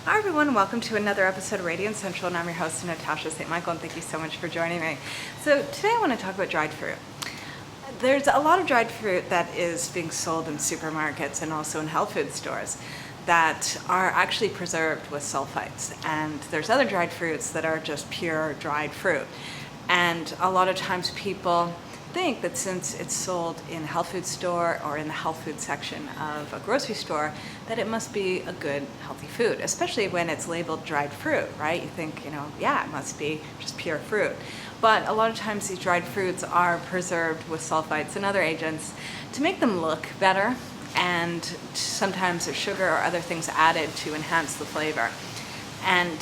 Hi everyone, welcome to another episode of Radiant Central, and I'm your host Natasha St. Michael, and thank you so much for joining me. So today I want to talk about dried fruit. There's a lot of dried fruit that is being sold in supermarkets and also in health food stores that are actually preserved with sulfites, and there's other dried fruits that are just pure dried fruit. And a lot of times people think that since it's sold in a health food store or in the health food section of a grocery store, that it must be a good, healthy food, especially when it's labeled dried fruit, right? You think, yeah, it must be just pure fruit. But a lot of times these dried fruits are preserved with sulfites and other agents to make them look better, and sometimes there's sugar or other things added to enhance the flavor. And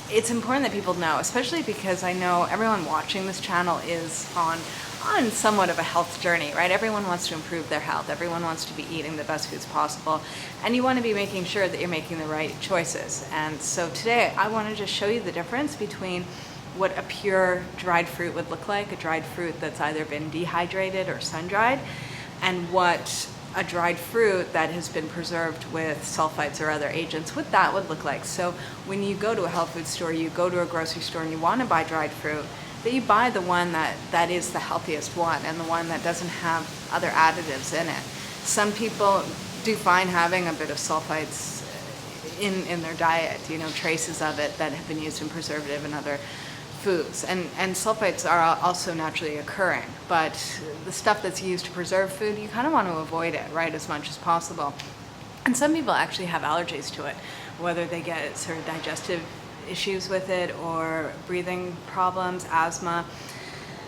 it's important that people know, especially because I know everyone watching this channel is on somewhat of a health journey, right? Everyone wants to improve their health. Everyone wants to be eating the best foods possible. And you want to be making sure that you're making the right choices. And so today I want to just show you the difference between what a pure dried fruit would look like, a dried fruit that's either been dehydrated or sun-dried, and what a dried fruit that has been preserved with sulfites or other agents, what that would look like. So when you go to a health food store, you go to a grocery store and you want to buy dried fruit, that you buy the one that is the healthiest one and the one that doesn't have other additives in it. Some people do find having a bit of sulfites in their diet, traces of it that have been used in preservative and other foods. And sulfites are also naturally occurring, but the stuff that's used to preserve food, you kind of want to avoid it, right, as much as possible. And some people actually have allergies to it, whether they get sort of digestive issues with it or breathing problems, asthma,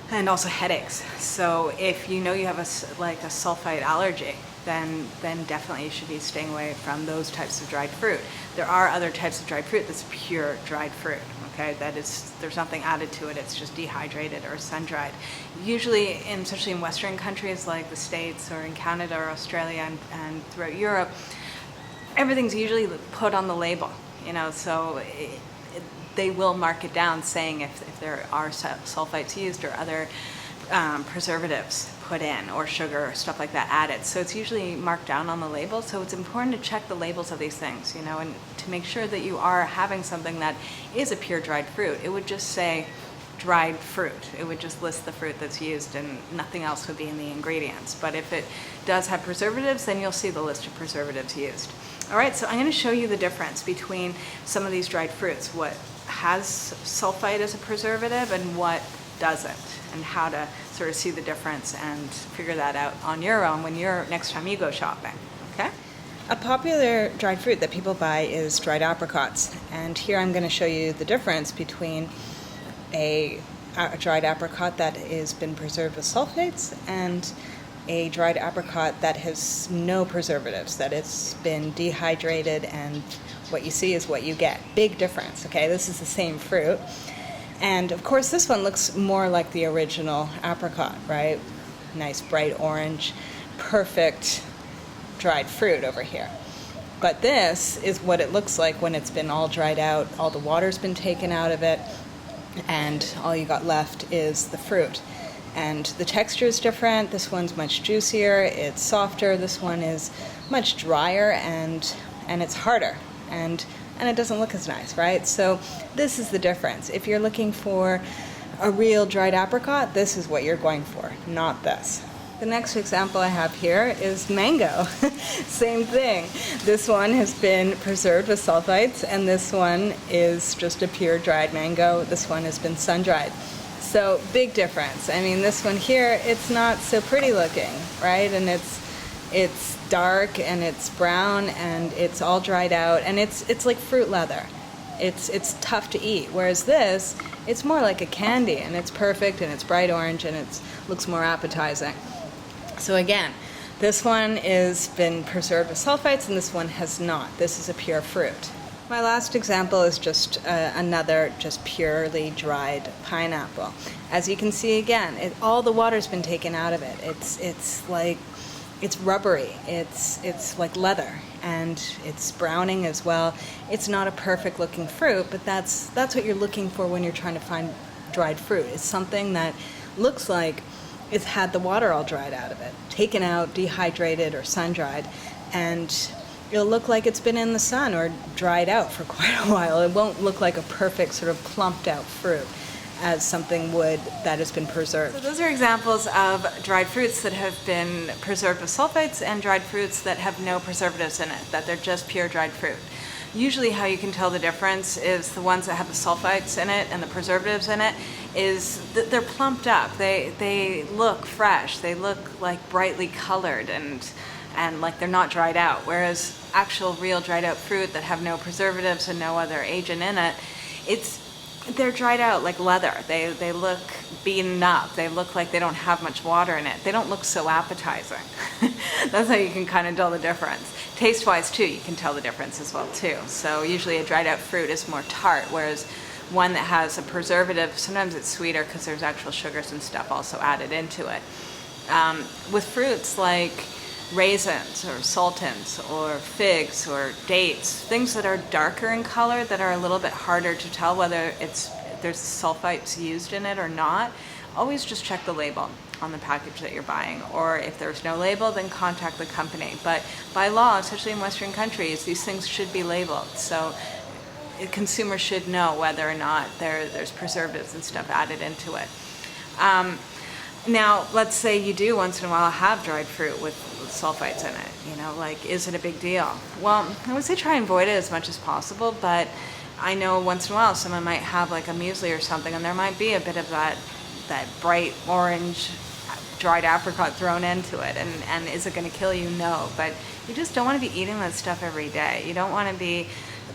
and also headaches. So if you know you have a sulfite allergy, then definitely you should be staying away from those types of dried fruit. There are other types of dried fruit that's pure dried fruit, okay? There's nothing added to it, it's just dehydrated or sun-dried. Usually, especially in Western countries like the States or in Canada or Australia and throughout Europe, everything's usually put on the label, so they will mark it down saying if there are sulfites used or other preservatives put in, or sugar or stuff like that added. So it's usually marked down on the label. So it's important to check the labels of these things, and to make sure that you are having something that is a pure dried fruit. It would just say dried fruit. It would just list the fruit that's used and nothing else would be in the ingredients. But if it does have preservatives, then you'll see the list of preservatives used. All right, so I'm going to show you the difference between some of these dried fruits, what has sulfite as a preservative and what doesn't, and how to sort of see the difference and figure that out on your own next time you go shopping, okay? A popular dried fruit that people buy is dried apricots, and here I'm going to show you the difference between a dried apricot that has been preserved with sulfates and a dried apricot that has no preservatives, that it's been dehydrated, and what you see is what you get. Big difference, okay? This is the same fruit. And of course this one looks more like the original apricot, right? Nice bright orange, perfect dried fruit over here. But this is what it looks like when it's been all dried out, all the water's been taken out of it, and all you got left is the fruit. And the texture is different. This one's much juicier, it's softer. This one is much drier and it's harder. And it doesn't look as nice, right? So this is the difference. If you're looking for a real dried apricot, this is what you're going for, not this. The next example I have here is mango. Same thing. This one has been preserved with sulfites, and this one is just a pure dried mango. This one has been sun-dried. So big difference. I mean, this one here, it's not so pretty looking, right? And it's dark and it's brown and it's all dried out, and it's like fruit leather. It's tough to eat. Whereas this, it's more like a candy, and it's perfect and it's bright orange and it looks more appetizing. So again, this one has been preserved with sulfites and this one has not. This is a pure fruit. My last example is just another just purely dried pineapple. As you can see again, all the water's been taken out of it. It's rubbery. It's like leather, and it's browning as well. It's not a perfect looking fruit, but that's what you're looking for when you're trying to find dried fruit. It's something that looks like it's had the water all dried out of it, taken out, dehydrated, or sun dried, and it'll look like it's been in the sun or dried out for quite a while. It won't look like a perfect sort of clumped out fruit as something would that has been preserved. So those are examples of dried fruits that have been preserved with sulfites and dried fruits that have no preservatives in it, that they're just pure dried fruit. Usually how you can tell the difference is the ones that have the sulfites in it and the preservatives in it is that they're plumped up. They look fresh. They look like brightly colored and like they're not dried out. Whereas actual real dried out fruit that have no preservatives and no other agent in it, they're dried out like leather. They look beaten up. They look like they don't have much water in it. They don't look so appetizing. That's how you can kind of tell the difference. Taste-wise too, you can tell the difference as well too. So usually a dried out fruit is more tart, whereas one that has a preservative, sometimes it's sweeter because there's actual sugars and stuff also added into it. With fruits like raisins or sultans or figs or dates, things that are darker in color that are a little bit harder to tell whether there's sulfites used in it or not, always just check the label on the package that you're buying, or if there's no label, then contact the company. But by law, especially in Western countries, these things should be labeled, so consumers should know whether or not there's preservatives and stuff added into it. Now, let's say you do once in a while have dried fruit with sulfites in it, like, is it a big deal? Well, I would say try and avoid it as much as possible, but I know once in a while someone might have like a muesli or something and there might be a bit of that bright orange dried apricot thrown into it, and is it going to kill you? No, but you just don't want to be eating that stuff every day. You don't want to be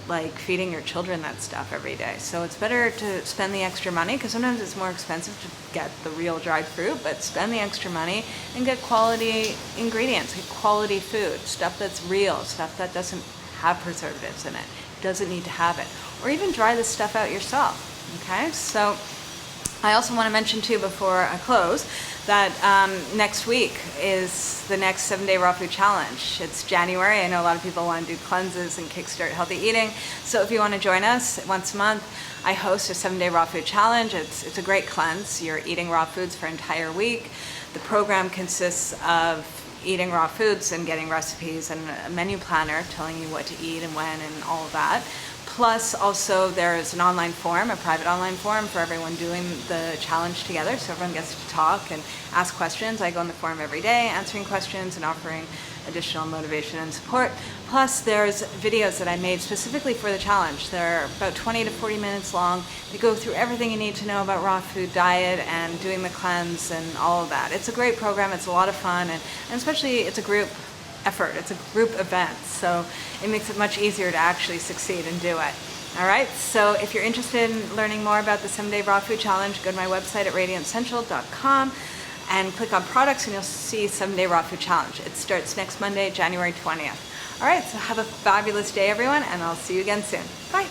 like feeding your children that stuff every day. So it's better to spend the extra money, because sometimes it's more expensive to get the real dried fruit, but spend the extra money and get quality ingredients, get quality food, stuff that's real, stuff that doesn't have preservatives in it, doesn't need to have it, or even dry this stuff out yourself. Okay, so I also want to mention too, before I close, that next week is the next 7-day raw food challenge. It's January. I know a lot of people want to do cleanses and kickstart healthy eating. So if you want to join us once a month, I host a 7-day raw food challenge. It's a great cleanse. You're eating raw foods for an entire week. The program consists of eating raw foods and getting recipes and a menu planner telling you what to eat and when and all of that. Plus, also, there's an online forum, a private online forum for everyone doing the challenge together, so everyone gets to talk and ask questions. I go in the forum every day answering questions and offering additional motivation and support. Plus, there's videos that I made specifically for the challenge. They're about 20 to 40 minutes long. They go through everything you need to know about raw food diet and doing the cleanse and all of that. It's a great program. It's a lot of fun, and especially it's a group effort. It's a group event, so it makes it much easier to actually succeed and do it. All right, so if you're interested in learning more about the 7-day raw food challenge, go to my website at radiantcentral.com and click on products and you'll see 7-day raw food challenge. It starts next Monday, January 20th. All right, so have a fabulous day, everyone, and I'll see you again soon. Bye.